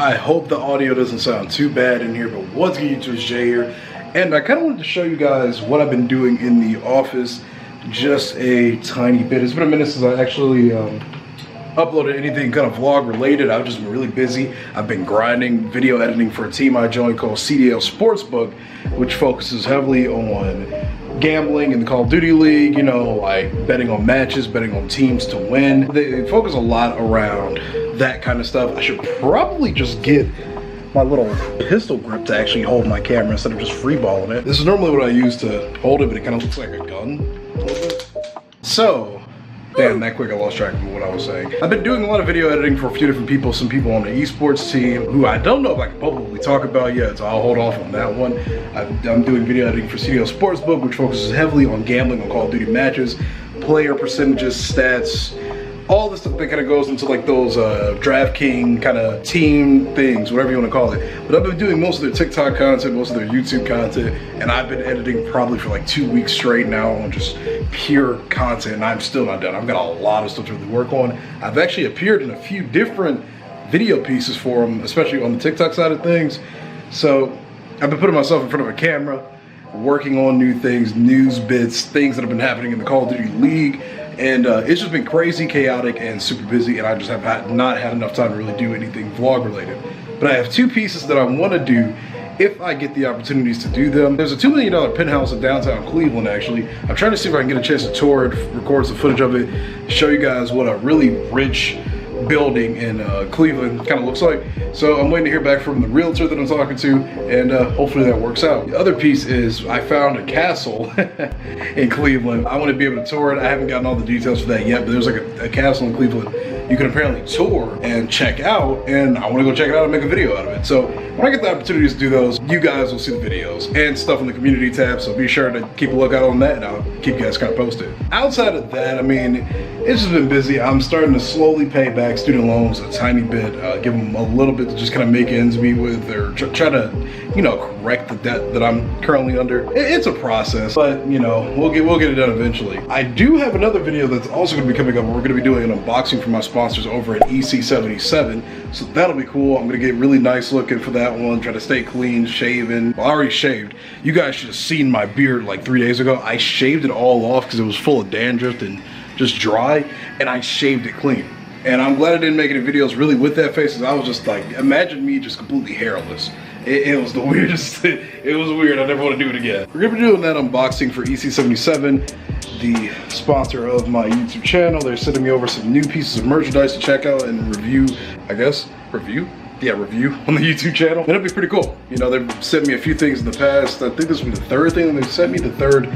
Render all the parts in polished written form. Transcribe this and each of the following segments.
I hope the audio doesn't sound too bad in here, but what's good, YouTube? It's Jay here, and I kind of wanted to show you guys what I've been doing in the office just a tiny bit. It's been a minute since I actually uploaded anything kind of vlog related. I've just been really busy. I've been grinding video editing for a team I joined called CDL Sportsbook, which focuses heavily on gambling in the Call of Duty League, you know, like betting on matches, betting on teams to win. They focus a lot around that kind of stuff. I should probably just get my little pistol grip to actually hold my camera instead of just freeballing it. This is normally what I use to hold it, but it kind of looks like a gun a little bit. So, damn, that quick I lost track of what I was saying. I've been doing a lot of video editing for a few different people, some people on the esports team who I don't know if I can publicly talk about yet, so I'll hold off on that one. I'm doing video editing for CDL Sportsbook, which focuses heavily on gambling on Call of Duty matches, player percentages, stats, all the stuff that kind of goes into like those DraftKings kind of team things, whatever you want to call it. But I've been doing most of their TikTok content, most of their YouTube content, and I've been editing probably for like 2 weeks straight now on just pure content, and I'm still not done. I've got a lot of stuff to really work on. I've actually appeared in a few different video pieces for them, especially on the TikTok side of things. So I've been putting myself in front of a camera, working on new things, news bits, things that have been happening in the Call of Duty League. And it's just been crazy, chaotic, and super busy, and I just have not had enough time to really do anything vlog related. But I have two pieces that I want to do if I get the opportunities to do them. There's a $2 million penthouse in downtown Cleveland, actually. I'm trying to see if I can get a chance to tour it, record some footage of it, show you guys what a really rich building in Cleveland kind of looks like. So I'm waiting to hear back from the realtor that I'm talking to, and hopefully that works out. The other piece is I found a castle in Cleveland. I want to be able to tour it. I haven't gotten all the details for that yet, but there's like a castle in Cleveland you can apparently tour and check out, and I want to go check it out and make a video out of it. So when I get the opportunities to do those, you guys will see the videos and stuff in the community tab, so be sure to keep a lookout on that, and I'll keep you guys kind of posted. Outside of that, I mean, it's just been busy. I'm starting to slowly pay back student loans a tiny bit, give them a little bit to just kind of make ends meet with, or try to, you know, correct the debt that I'm currently under. It's a process, but you know, we'll get it done eventually. I do have another video that's also going to be coming up. We're going to be doing an unboxing for my sponsors over at EC77, so that'll be cool. I'm going to get really nice looking for that one, try to stay clean, shaven. Well, I already shaved. You guys should have seen my beard like 3 days ago. I shaved it all off because it was full of dandruff and just dry, and I shaved it clean. And I'm glad I didn't make any videos really with that face, because I was just like, imagine me just completely hairless. It was the weirdest. It was weird. I never want to do it again. We're gonna be doing that unboxing for EC77, the sponsor of my YouTube channel. They're sending me over some new pieces of merchandise to check out and review, I guess. Review? Yeah, review on the YouTube channel. And it'll be pretty cool. You know, they've sent me a few things in the past. I think this will be the third thing that they've sent me, the third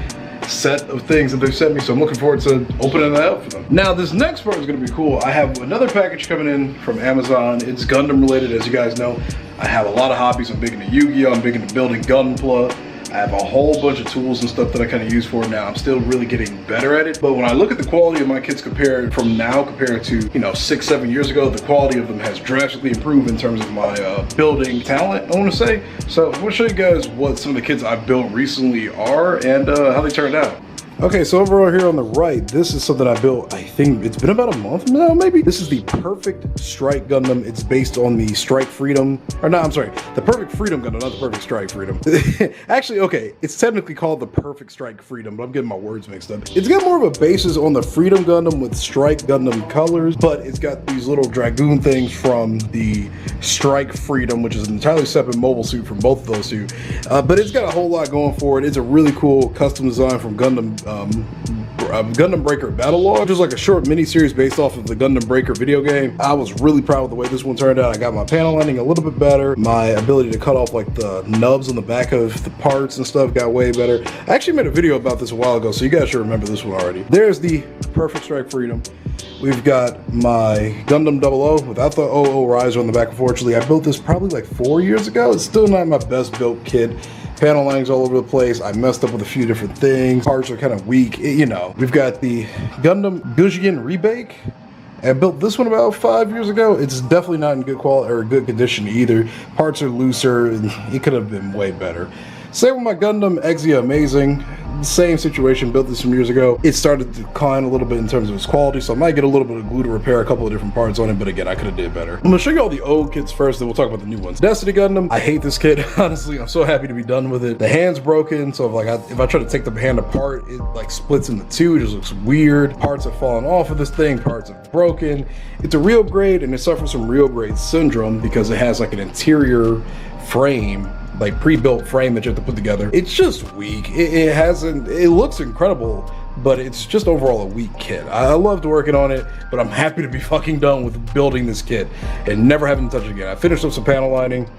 set of things that they've sent me, so I'm looking forward to opening that up for them. Now, this next part is going to be cool. I have another package coming in from Amazon. It's Gundam related, as you guys know. I have a lot of hobbies. I'm big into Yu-Gi-Oh! I'm big into building Gunpla. I have a whole bunch of tools and stuff that I kind of use for it now. I'm still really getting better at it. But when I look at the quality of my kits compared to, you know, 6-7 years ago, the quality of them has drastically improved in terms of my building talent, I want to say. So I want to show you guys what some of the kits I've built recently are and how they turned out. Okay, so overall here on the right, this is something I built, I think it's been about a month now, maybe? This is the Perfect Strike Gundam. It's based on the Strike Freedom, or no, I'm sorry, the Perfect Freedom Gundam, not the Perfect Strike Freedom. Actually, okay, it's technically called the Perfect Strike Freedom, but I'm getting my words mixed up. It's got more of a basis on the Freedom Gundam with Strike Gundam colors, but it's got these little Dragoon things from the Strike Freedom, which is an entirely separate mobile suit from both of those two. But it's got a whole lot going for it. It's a really cool custom design from Gundam Breaker Battle Log, which is like a short mini-series based off of the Gundam Breaker video game. I was really proud of the way this one turned out. I got my panel lining a little bit better. My ability to cut off like the nubs on the back of the parts and stuff got way better. I actually made a video about this a while ago, so you guys should remember this one already. There's the Perfect Strike Freedom. We've got my Gundam 00 without the 00 riser on the back, unfortunately. I built this probably like 4 years ago. It's still not my best built kit. Panel linings all over the place. I messed up with a few different things. Parts are kind of weak, you know. We've got the Gundam Gujin Rebake. I built this one about 5 years ago. It's definitely not in good quality or good condition either. Parts are looser, and it could have been way better. Same with my Gundam Exia Amazing. same situation, built this some years ago. It started to decline a little bit in terms of its quality, so I might get a little bit of glue to repair a couple of different parts on it, but again, I could have did better. I'm gonna show you all the old kits first, then we'll talk about the new ones. Destiny Gundam, I hate this kit, honestly. I'm so happy to be done with it. The hand's broken, so if I try to take the hand apart, it like splits into two. It just looks weird. Parts have fallen off of this thing, parts are broken. It's a real grade, and it suffers from real grade syndrome because it has like an interior frame, like pre-built frame that you have to put together. It's just weak. It looks incredible, but it's just overall a weak kit. I loved working on it, but I'm happy to be fucking done with building this kit and never having to touch it again. I finished up some panel lining.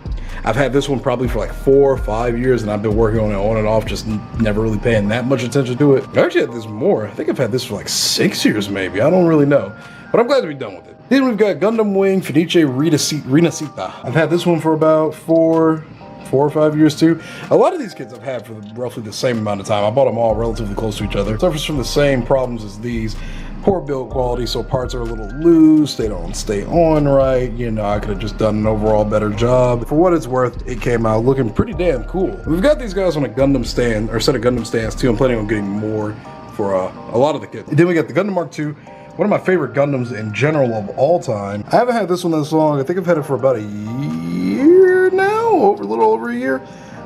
I've had this one probably for like 4 or 5 years, and I've been working on it on and off, just never really paying that much attention to it. I actually had this more. I think I've had this for like 6 years maybe. I don't really know, but I'm glad to be done with it. Then we've got Gundam Wing Fenice Renacita. I've had this one for about 4 or 5 years too. A lot of these kits I've had for roughly the same amount of time. I bought them all relatively close to each other. It suffers from the same problems as these. Poor build quality, so parts are a little loose, they don't stay on right. You know, I could have just done an overall better job. For what it's worth, it came out looking pretty damn cool. We've got these guys on a Gundam stand, or set of Gundam stands too. I'm planning on getting more for a lot of the kits. And then we got the Gundam Mark II, one of my favorite Gundams in general of all time. I haven't had this one this long. I think I've had it for about a year now, a little over a year.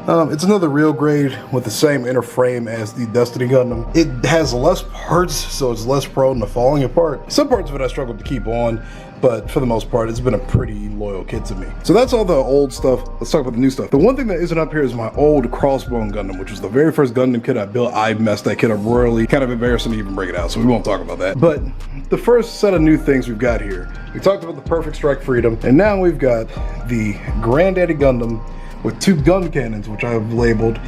It's another real grade with the same inner frame as the Destiny Gundam. It has less parts, so it's less prone to falling apart. Some parts of it I struggled to keep on, but for the most part, it's been a pretty loyal kit to me. So that's all the old stuff. Let's talk about the new stuff. The one thing that isn't up here is my old Crossbone Gundam, which was the very first Gundam kit I built. I messed that kit up royally. Kind of embarrassing to even break it out, so we won't talk about that. But the first set of new things we've got here, we talked about the Perfect Strike Freedom, and now we've got the Granddaddy Gundam with 2 gun cannons, which I have labeled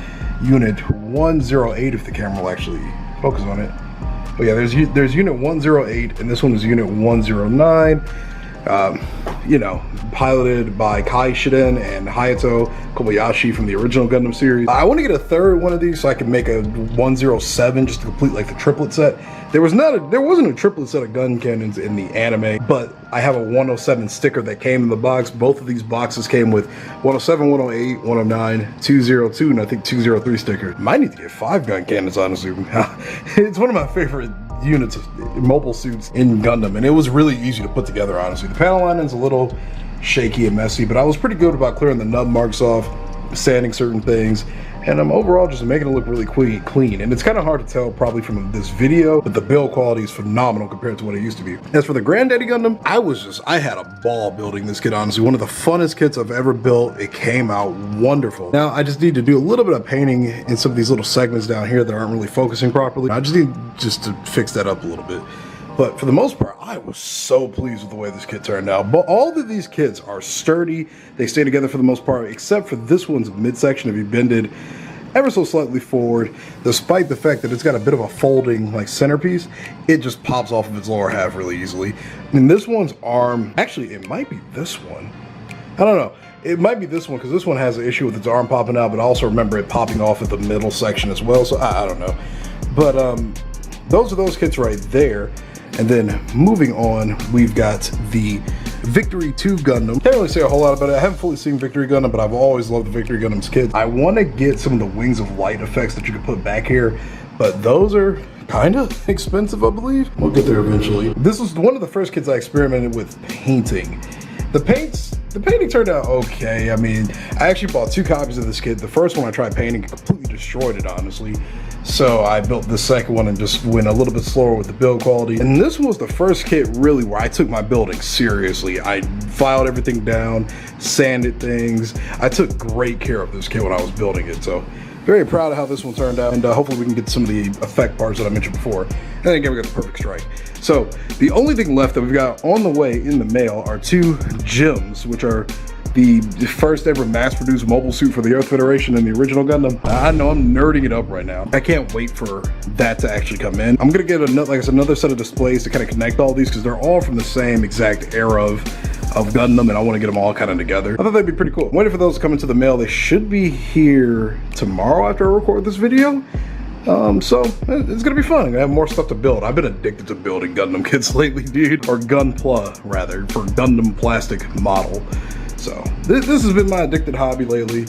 Unit 108, if the camera will actually focus on it. But yeah, there's Unit 108, and this one is Unit 109. You know, piloted by Kai Shiden and Hayato Kobayashi from the original Gundam series. I want to get a third one of these so I can make a 107 just to complete like the triplet set. There wasn't a triplet set of gun cannons in the anime, but I have a 107 sticker that came in the box. Both of these boxes came with 107, 108, 109, 202, and I think 203 stickers. Might need to get 5 gun cannons, honestly. It's one of my favorite units of mobile suits in Gundam, and it was really easy to put together, honestly. The panel lining's a little shaky and messy, but I was pretty good about clearing the nub marks off, sanding certain things, and I'm overall just making it look really clean. And it's kind of hard to tell probably from this video, but the build quality is phenomenal compared to what it used to be. As for the Granddaddy Gundam, I had a ball building this kit, honestly. One of the funnest kits I've ever built. It came out wonderful. Now I just need to do a little bit of painting in some of these little segments down here that aren't really focusing properly. I just need to fix that up a little bit. But for the most part, I was so pleased with the way this kit turned out. But all of these kits are sturdy. They stay together for the most part, except for this one's midsection. If you bend it ever so slightly forward, despite the fact that it's got a bit of a folding like centerpiece, it just pops off of its lower half really easily. And this one's arm, actually it might be this one. I don't know. It might be this one because this one has an issue with its arm popping out, but I also remember it popping off at the middle section as well. So I don't know. But those are those kits right there. And then moving on, we've got the Victory 2 Gundam. Can't really say a whole lot about it. I haven't fully seen Victory Gundam, but I've always loved the Victory Gundam's kits. I want to get some of the Wings of Light effects that you can put back here, but those are kind of expensive, I believe. We'll get there eventually. This was one of the first kits I experimented with painting. The painting turned out okay. I mean, I actually bought 2 copies of this kit. The first one I tried painting completely destroyed it, honestly. So I built the second one and just went a little bit slower with the build quality. And this one was the first kit really where I took my building seriously. I filed everything down, sanded things. I took great care of this kit when I was building it. So very proud of how this one turned out. And hopefully we can get some of the effect parts that I mentioned before. And then again, we got the Perfect Strike. So the only thing left that we've got on the way in the mail are 2 gems, which are the first ever mass-produced mobile suit for the Earth Federation and the original Gundam. I know I'm nerding it up right now. I can't wait for that to actually come in. I'm gonna get another set of displays to kind of connect all these because they're all from the same exact era of Gundam, and I want to get them all kind of together. I thought that'd be pretty cool. I'm waiting for those to come into the mail. They should be here tomorrow after I record this video. So it's gonna be fun. I have more stuff to build. I've been addicted to building Gundam kits lately, dude, or Gunpla rather, for Gundam plastic model. So this has been my addicted hobby lately.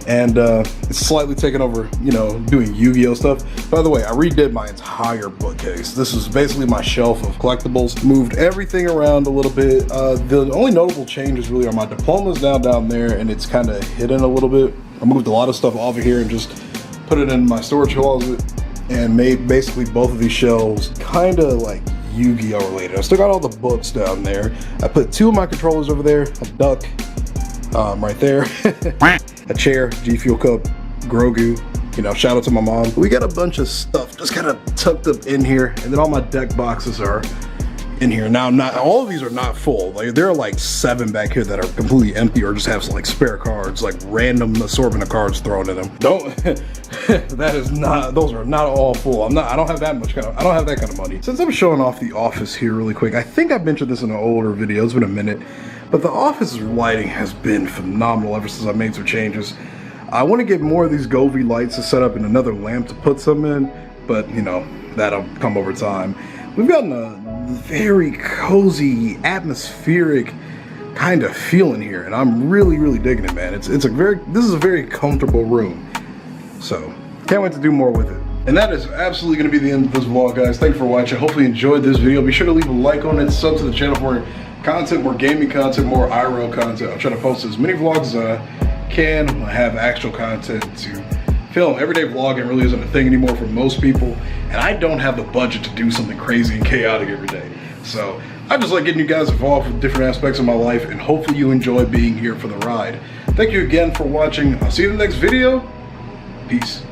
and it's slightly taken over, you know, doing Yu-Gi-Oh stuff. By the way, I redid my entire bookcase. This is basically my shelf of collectibles. Moved everything around a little bit. The only notable changes really are my diplomas down there, and it's kind of hidden a little bit. I moved a lot of stuff off of here and just put it in my storage closet, and made basically both of these shelves kind of like Yu-Gi-Oh related. I still got all the books down there. I put 2 of my controllers over there, a duck right there, a chair, G Fuel Cup, Grogu, you know, shout out to my mom. We got a bunch of stuff just kind of tucked up in here, and then all my deck boxes are in here. Now, not all of these are not full. Like, there are like 7 back here that are completely empty or just have some like spare cards, like random assortment of cards thrown in them. Don't that is not, those are not all full. I don't have that much I don't have that kind of money. Since I'm showing off the office here really quick, I think I've mentioned this in an older video, it's been a minute, but the office's lighting has been phenomenal ever since I made some changes. I want to get more of these Govee lights to set up and another lamp to put some in, but you know, that'll come over time. We've gotten a very cozy, atmospheric kind of feeling here, and I'm really digging it, man. This is a very comfortable room. So, can't wait to do more with it. And that is absolutely going to be the end of this vlog, guys. Thank you for watching. Hopefully you enjoyed this video. Be sure to leave a like on it, sub to the channel for more content, more gaming content, more IRL content. I'm trying to post as many vlogs as I can. I have actual content to film. Everyday vlogging really isn't a thing anymore for most people, and I don't have the budget to do something crazy and chaotic every day. So I just like getting you guys involved with different aspects of my life, and hopefully you enjoy being here for the ride. Thank you again for watching. I'll see you in the next video. Peace.